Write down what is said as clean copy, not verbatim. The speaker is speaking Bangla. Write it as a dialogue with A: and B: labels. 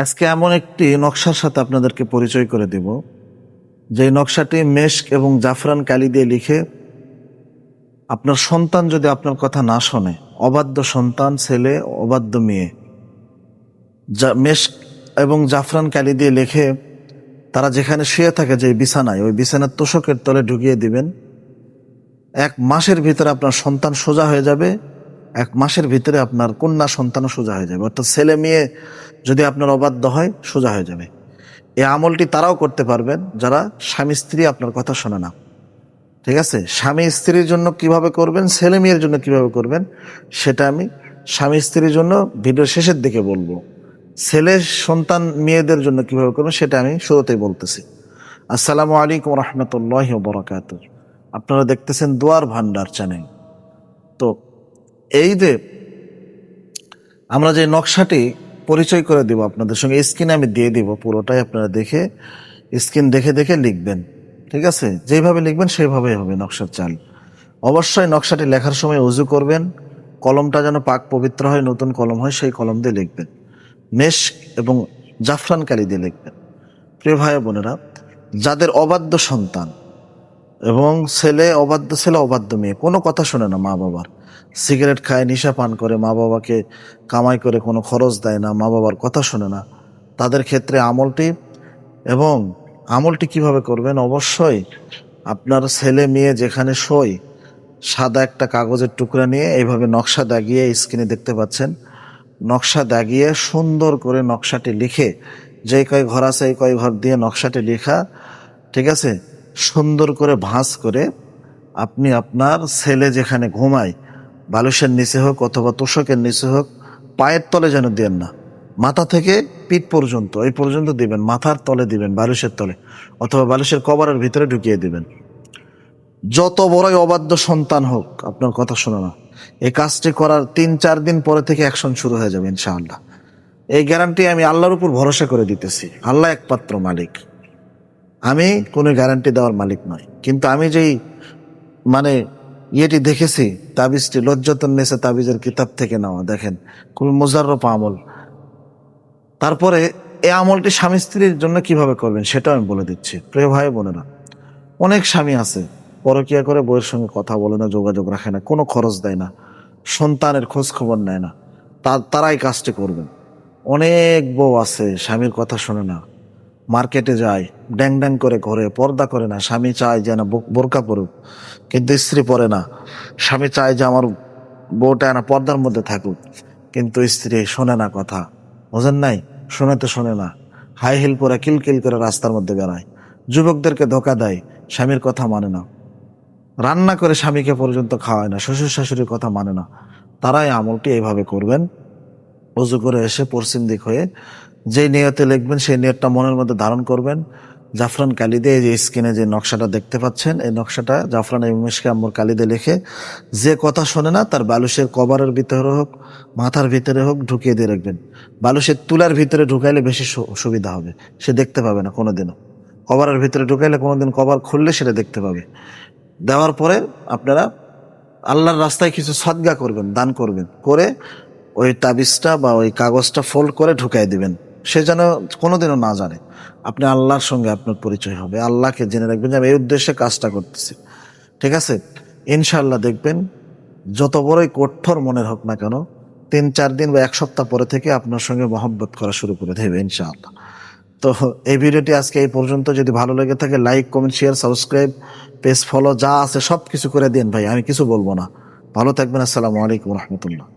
A: আজকে এমন একটি নকশার সাথে আপনাদেরকে পরিচয় করে দেব, যে নকশাটি মেশক এবং জাফরান কালি দিয়ে লিখে আপনার সন্তান যদি আপনার কথা না শোনে, অবাধ্য সন্তান, ছেলে, অবাধ্য মেয়ে, মেশক এবং জাফরান কালি দিয়ে লিখে তারা যেখানে শুয়ে থাকে, যে বিছানায়, ওই বিছানার তোষকের তলে ঢুকিয়ে দিবেন। 1 মাসের ভিতরে আপনার সন্তান সোজা হয়ে যাবে। 1 মাসের ভিতরে আপনার কন্যা সন্তানও সোজা হয়ে যাবে। অর্থাৎ ছেলে মেয়ে যদি আপনার অবাধ্য হয়, সোজা হয়ে যাবে। এই আমলটি তারাও করতে পারবেন যারা স্বামী স্ত্রী আপনার কথা শোনে না। ঠিক আছে? স্বামী স্ত্রীর জন্য কিভাবে করবেন, ছেলে মেয়ের জন্য কিভাবে করবেন, সেটা আমি স্বামী স্ত্রীর জন্য ভিডিওর শেষের দিকে বলবো। ছেলে সন্তান মেয়েদের জন্য কিভাবে করবেন সেটা আমি শুরুতেই বলতেছি। আসসালামু আলাইকুম রহমতুল্লাহি ওয়া বারাকাতুহু। আপনারা দেখতেছেন দুয়ার ভান্ডার চ্যানেল। তো এই যে আমরা যে নকশাটি পরিচয় করে দিব আপনাদের সঙ্গে, স্ক্রিনে আমি দিয়ে দিব পুরোটাই, আপনারা দেখে স্ক্রিন দেখে দেখে লিখবেন। ঠিক আছে? যেভাবে লিখবেন সেভাবেই হবে নকশার চাল। অবশ্যই নকশাটি লেখার সময় ওযু করবেন, কলমটা যেন পাক পবিত্র হয়, নতুন কলম হয়, সেই কলম দিয়ে লিখবেন। মেশক এবং জাফরান কালি দিয়ে লিখবেন। প্রিয় ভাই বোনেরা, যাদের অবাধ্য সন্তান এবং অবাধ্য ছেলে, অবাধ্য মেয়ে, কোনো কথা শোনে না মা বাবার, সিগারেট খায়, নেশা পান করে, মা বাবাকে কামাই করে কোনো খরচ দেয় না, মা বাবার কথা শোনে না, তাদের ক্ষেত্রে আমলটি কিভাবে করবেন, অবশ্যই আপনার ছেলে মেয়ে যেখানে শোয়, সাদা একটা কাগজের টুকরা নিয়ে এইভাবে নকশা দাগিয়ে, স্ক্রিনে দেখতে পাচ্ছেন, নকশা দাগিয়ে সুন্দর করে নকশাটি লিখে, যে কয় ঘর আছে এই কয় ঘর দিয়ে নকশাটি লেখা, ঠিক আছে, সুন্দর করে ভাঁজ করে আপনি আপনার ছেলে যেখানে ঘুমায়, বালিশের নিচে হোক অথবা তোষকের নিচে হোক, পায়ের তলে যেন দেন না, মাথা থেকে পিঠ পর্যন্ত, এই পর্যন্ত দিবেন, মাথার তলে দিবেন, বালিশের তলে অথবা বালিশের কভারের ভিতরে ঢুকিয়ে দিবেন। যত বড়ই অবাধ্য সন্তান হোক, আপনার কথা শোনো না, এই কাজটি করার 3-4 দিন পরে থেকে অ্যাকশন শুরু হয়ে যাবে ইনশাআল্লাহ। এই গ্যারান্টি আমি আল্লাহর উপর ভরসা করে দিতেছি। আল্লাহ একমাত্র মালিক, আমি কোনো গ্যারান্টি দেওয়ার মালিক নয়। কিন্তু আমি যেই ইয়েটি দেখেছি, তাবিজটি লজ্জাতুন্নেসা তাবিজের কিতাব থেকে নেওয়া, দেখেন খুবই মুজাররফ আমল। তারপরে এই আমলটি স্বামী স্ত্রীর জন্য কিভাবে করবেন সেটাও আমি বলে দিচ্ছি। প্রিয় ভাই বোনেরা, অনেক স্বামী আছে পরকিয়া করে, বউয়ের সঙ্গে কথা বলে না, যোগাযোগ রাখে না, কোনো খরচ দেয় না, সন্তানের খোঁজ খবর নেয় না, তারাই কাজটি করবেন। অনেক বউ আছে স্বামীর কথা শোনে না, মার্কেটে যায়, ড্যাং ড্যাং করে ঘরে, পর্দা করে না। স্বামী চায় যে না বোরকা পরুক, কিন্তু স্ত্রী পরে না। স্বামী চায় যে আমার বউটা না পর্দার মধ্যে থাকুক, কিন্তু স্ত্রী শোনে না কথা। বোঝেন নাই? শোনে না, হাই হিল পরে কিলকিল করে রাস্তার মধ্যে বেড়ায়, যুবকদেরকে ধোকা দেয়, স্বামীর কথা মানে না, রান্না করে স্বামীকে পর্যন্ত খাওয়ায় না, শ্বশুর শাশুড়ির কথা মানে না। তারাই আমলটি এইভাবে করবেন। অজু করে এসে পশ্চিম দিক হয়ে যেই নিয়তে লিখবেন, সেই নিয়তটা মনের মধ্যে ধারণ করবেন। জাফরান কালি দিয়ে, যে স্ক্রিনে যে নকশাটা দেখতে পাচ্ছেন, এই নকশাটা জাফরান এবং মেশকে আম্বর কালি দিয়ে লিখে, যে কথা শোনে না তার বালুশের কভারের ভিতরে হোক, মাথার ভিতরে হোক, ঢুকিয়ে দিয়ে রাখবেন। বালুশের তুলার ভিতরে ঢুকাইলে বেশি সুবিধা হবে, সে দেখতে পাবে না কোনোদিনও। কভারের ভিতরে ঢুকাইলে কোনোদিন কভার খুললে সেটা দেখতে পাবে। দেওয়ার পরে আপনারা আল্লাহর রাস্তায় কিছু সদকা করবেন, দান করবেন, করে ওই তাবিজটা বা ওই কাগজটা ফোল্ড করে ঢুকাই দিবেন। সে যেন কোনোদিনও না জানে। আপনি আল্লাহর সঙ্গে আপনার পরিচয় হবে। আল্লাহকে জেনে রাখবেন যে আমি এই উদ্দেশ্যে কাজটা করতেছি। ঠিক আছে? ইনশাআল্লাহ দেখবেন, যত বড়ই কঠোর মনের হোক না কেন, 3-4 দিন বা 1 সপ্তাহ পরে থেকে আপনার সঙ্গে মহব্বত করা শুরু করে দেবে ইনশাআল্লাহ। তো এই ভিডিওটি আজকে এই পর্যন্ত। যদি ভালো লেগে থাকে like, comment, share, subscribe, page follow যা আছে সব কিছু করে দিন ভাই, আমি কিছু বলবো না। ভালো থাকবেন। আসসালামু আলাইকুম রহমতুল্লাহ।